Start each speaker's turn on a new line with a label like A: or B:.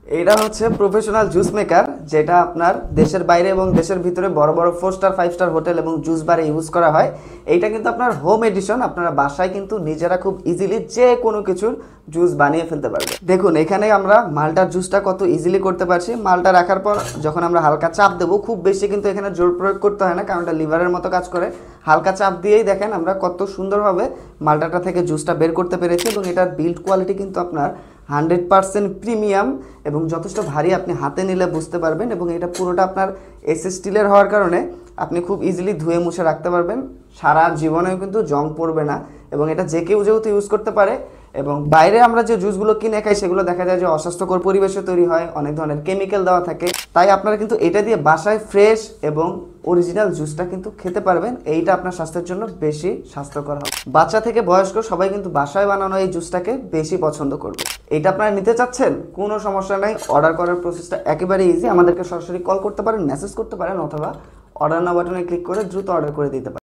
A: এটা হচ্ছে professional juice maker, যেটা আপনার দেশের বাইরে এবং দেশের ভিতরে বড় বড় 4 স্টার 5 স্টার হোটেল এবং জুস বারে ইউজ করা হয়। এইটা কিন্তু আপনার হোম এডিশন, আপনারা বাসায় কিন্তু নিজেরা খুব ইজিলি যে কোনো কিছুর জুস বানিয়ে ফেলতে পারবে। দেখুন এখানে আমরা মালটার জুসটা কত ইজিলি করতে পারছি। মালটা রাখার পর যখন আমরা হালকা চাপ দেবো, খুব বেশি কিন্তু এখানে জোর প্রয়োগ করতে হয় না, কারণ এটা লিভারের মতো কাজ করে। হালকা চাপ দিয়েই দেখেন আমরা কত সুন্দরভাবে মালটাটা থেকে জুসটা বের করতে পেরেছি। এবং এটার বিল্ড কোয়ালিটি কিন্তু আপনার 100% প্রিমিয়াম এবং যথেষ্ট ভারী, আপনি হাতে নিলে বুঝতে পারবেন। এবং এটা পুরোটা আপনার স্টিলের হওয়ার কারণে আপনি খুব ইজিলি ধুয়ে মুছে রাখতে পারবেন, সারা জীবনেও কিন্তু জং পড়বে না। এবং এটা যে কেউ যেহেতু ইউজ করতে পারে। এবং বাইরে আমরা যে জুসগুলো কিনে খাই সেগুলো দেখা যায় যে অস্বাস্থ্যকর পরিবেশে তৈরি হয়, অনেক ধরনের কেমিক্যাল দেওয়া থাকে। তাই আপনারা কিন্তু এটা দিয়ে বাসায় ফ্রেশ এবং অরিজিনাল জুসটা কিন্তু খেতে পারবেন। এইটা আপনার স্বাস্থ্যের জন্য বেশি স্বাস্থ্যকর হবে। বাচ্চা থেকে বয়স্ক সবাই কিন্তু বাসায় বানানো এই জুসটাকে বেশি পছন্দ করবে। এটা আপনারা নিতে চাচ্ছেন, কোনো সমস্যা নাই। অর্ডার করার প্রসেসটা একেবারে ইজি। আমাদেরকে সরাসরি কল করতে পারেন, মেসেজ করতে পারেন, অথবা অর্ডার নাও বাটনে ক্লিক করে দ্রুত অর্ডার করে দিতে পারেন।